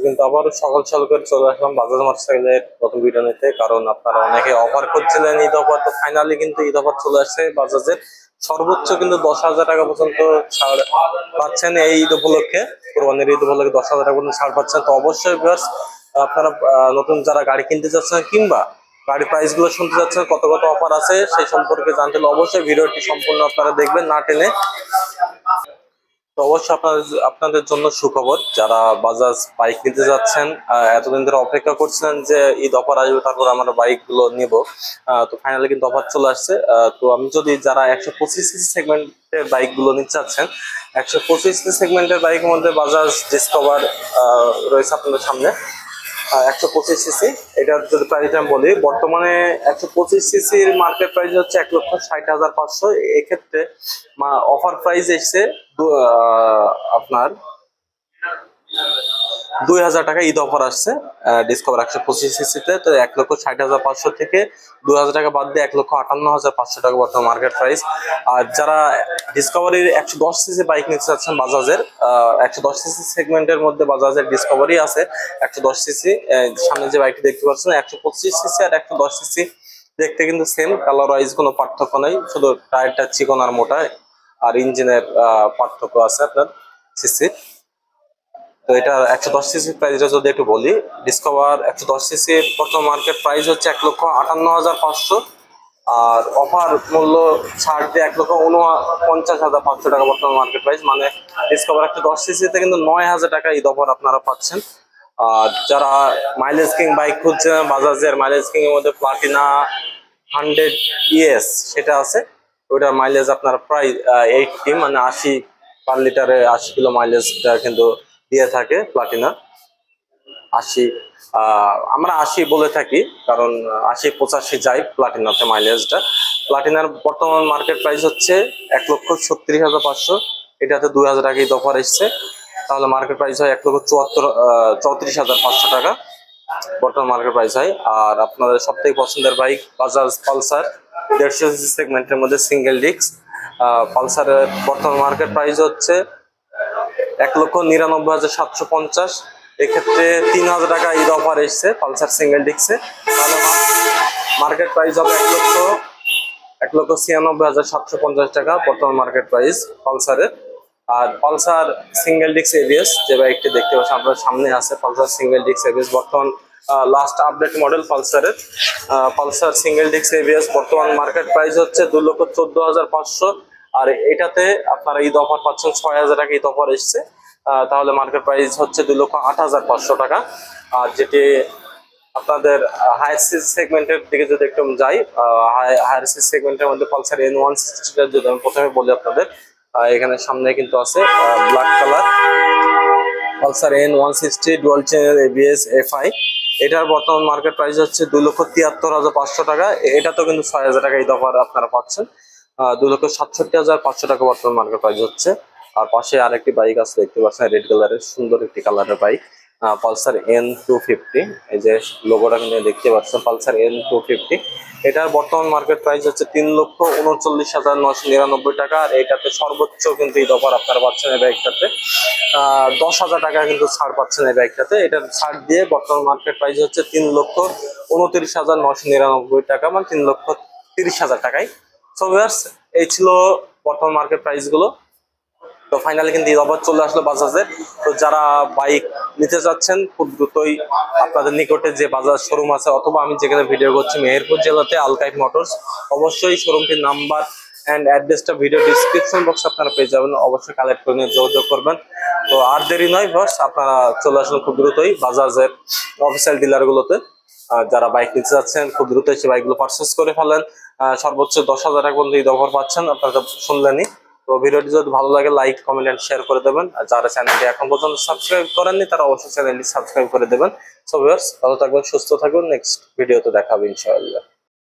কিন্তু আবারও সকাল সকাল করে চলে আসলাম বাজাজ মোটরসাইকেলের নতুন ভিডিও নিতে, কারণ আপনারা অনেকে অফার করছিলেন ঈদ অফার। তো ফাইনালি কিন্তু ঈদ অফার চলে আসছে বাজাজের। সর্বোচ্চ কিন্তু 10,000 টাকা পর্যন্ত ছাড় পাচ্ছেন এই ঈদ উপলক্ষে। কোরবানির ঈদ উপলক্ষে 10,000 টাকা পর্যন্ত ছাড় পাচ্ছেন। তো অবশ্যই ভিউয়ার্স, আপনারা নতুন যারা গাড়ি কিনতে চাচ্ছেন কিংবা গাড়ি প্রাইস গুলো শুনতে চাচ্ছেন, কত কত অফার আছে সেই সম্পর্কে জানতে হলে অবশ্যই ভিডিওটি সম্পূর্ণ আপনারা দেখবেন না টেনে। তো অবশ্যই আপনাদের জন্য সুখবর, যারা বাজাজ বাইক নিতে যাচ্ছেন, এতদিন ধরে অপেক্ষা করছেন যে ঈদ অফার আসবে তারপর আমরা বাইক গুলো নিব। তো ফাইনালি কিন্তু অফার চলে আসছে। তো আমি যদি যারা 125 সেগমেন্টের বাইক গুলো নিতে চাচ্ছেন, 125 সেগমেন্টের বাইকের মধ্যে বাজাজ ডিসকভার রয়েছে আপনাদের সামনে। 125 সিসি, এটার যদি প্রাইস আমি বলি, বর্তমানে 125 সিসির মার্কেট প্রাইস হচ্ছে 1,60,500। এক্ষেত্রে অফার প্রাইস এসছে আপনার 2,000 টাকা ঈদ অফার আসছে ডিসকভার 125 সিসিতে। তো 1,60,500 থেকে 2,000 টাকা বাদ দিয়ে 1,58,500 টাকা বর্তমান মার্কেট প্রাইস। আর যারা ডিসকভারির 110 সিসি বাইক নিতে চাচ্ছেন বাজাজের, 110 সিসি সেগমেন্টের মধ্যে বাজাজের ডিসকভারি আছে 110 সিসি। সামনে যে বাইকটি দেখতে পাচ্ছেন 125 সিসি আর 110 সিসি দেখতে কিন্তু সেম, কালার ওয়াইজ কোনো পার্থক্য নেই, শুধু টায়ারটা চিকন আর মোটা আর ইঞ্জিনের পার্থক্য আছে আপনার সিসি। তো এটা 110 সিসি প্রাইসটা যদি একটু বলি, ডিসকভার 110 সিসি বর্তমান মার্কেট প্রাইস হচ্ছে 1,58,500। আর অফার মূল্য ছাড় দিয়ে 1,49,500 টাকা বর্তমান মার্কেট প্রাইস। মানে ডিসকভার 110 সিসিতে কিন্তু 9,000 টাকা ঈদ অফার আপনারা পাচ্ছেন। আর যারা মাইলেজ কিং বাইক খুঁজছেন, বাজাজের মাইলেজ কিং এর মধ্যে প্লাটিনা 100 ES সেটা আছে, ওইটার মাইলেজ আপনার প্রায় 80, মানে 80 পার লিটারে 80 কিলো মাইলেজটা কিন্তু দিয়ে থাকে প্লাটিনা 80। আমরা 80 বলে থাকি কারণ 80-85 যায় প্লাটিনাতে মাইলেজটা। প্লাটিনার বর্তমান মার্কেট প্রাইস হচ্ছে 1,36,500। এটাতে 2,000 টাকা ঈদ অফার এসছে, তাহলে মার্কেট প্রাইস হয় 1,34,500 টাকা বর্তমান মার্কেট প্রাইস হয়। আর আপনাদের সব থেকে পছন্দের বাইক বাজাজ পালসার 150 সেগমেন্টের মধ্যে সিঙ্গেল ডিস্ক পালসারের বর্তমান মার্কেট প্রাইস হচ্ছে 1,99,750। এক্ষেত্রে 3,000 টাকা ঈদ অফার এসছে পালসার সিঙ্গেল ডিস্কে, তাহলে মার্কেট প্রাইস হবে 1,96,750 টাকা বর্তমান মার্কেট প্রাইস পালসারের। আর পালসার সিঙ্গেল ডিস্ক এবিএস যে বাইকটি দেখতে পাচ্ছেন আপনার সামনে আছে, পালসার সিঙ্গেল ডিস্ক এবিএস বর্তমান লাস্ট আপডেট মডেল পালসারের। পালসার সিঙ্গেল ডিস্ক এবিএস বর্তমান মার্কেট প্রাইস হচ্ছে 2,14,500। আর এটাতে আপনারা ঈদ অফার পাচ্ছেন 6,000 টাকা ঈদ অফার এসছে, তাহলে মার্কেট প্রাইস হচ্ছে 2,08,500 টাকা। আর যেটি আপনাদের হায়ার সিসি সেগমেন্টের দিকে যদি একটু যাই, হায়ার সিসি সেগমেন্টের মধ্যে পালসার N160 যদি আমি প্রথমে বলি আপনাদের, এখানে সামনে কিন্তু আছে black colour Pulsar N160 dual channel ABS FI। এটার বর্তমান মার্কেট প্রাইস হচ্ছে 2,73,500 টাকা। এটা তো কিন্তু 6,000 টাকা ঈদ অফার আপনারা পাচ্ছেন। 2,67,500 টাকা বর্তমান মার্কেট প্রাইস হচ্ছে। আর পাশে আরেকটি বাইক আছে দেখতে পাচ্ছেন, রেড কালারের সুন্দর একটি কালারের বাইক, পালসার N250। এই যে লোগোটা কিন্তু দেখতে পাচ্ছেন পালসার N250। এটার বর্তমান মার্কেট প্রাইস হচ্ছে 3,39,999 টাকা। আর এটাতে সর্বোচ্চ কিন্তু ঈদ অফার আপনারা পাচ্ছেন এই বাইকটাতে 10,000 টাকা কিন্তু ছাড় পাচ্ছেন এই বাইকটাতে। এটার ছাড় দিয়ে বর্তমান মার্কেট প্রাইস হচ্ছে 3,29,999 টাকা, মানে 3,30,000 টাকায়। সো ভিউয়ার্স, এই ছিল বর্তমান মার্কেট প্রাইস গুলো। তো ফাইনালি কিন্তু ঈদ অফার চলে আসলো বাজাজের। তো যারা বাইক নিতে চাচ্ছেন খুব দ্রুতই আপনাদের নিকটে যে বাজাজ শোরুম আছে, অথবা আমি যেখানে ভিডিও করছি মেহেরপুর জেলাতে আলকাইট মোটরস, অবশ্যই শোরুমটির নাম্বার অ্যান্ড অ্যাড্রেসটা ভিডিও ডিসক্রিপশন বক্সে আপনারা পেয়ে যাবেন, অবশ্যই কালেক্ট করে নিয়ে যোগাযোগ করবেন। তো আর দেরি নয় বস, আপনারা চলে আসুন খুব দ্রুতই বাজাজের অফিসিয়াল ডিলারগুলোতে। যারা বাইক নিতে যাচ্ছেন খুব দ্রুত এসে বাইকগুলো পারচেস করে ফেলেন। সর্বোচ্চ 10,000 টাকা পর্যন্ত ঈদ অফার পাচ্ছেন, আপনারা শুনলেনই। তো ভিডিওটি যদি ভালো লাগে লাইক কমেন্ট এন্ড শেয়ার করে দেবেন। আর যারা চ্যানেলটি এখন পর্যন্ত সাবস্ক্রাইব করেননি তারা অবশ্যই চ্যানেলটি সাবস্ক্রাইব করে দেবেন। সো ভিউয়ার্স, ভালো থাকবেন, সুস্থ থাকবেন, নেক্সট ভিডিওতে দেখা হবে ইনশাআল্লাহ।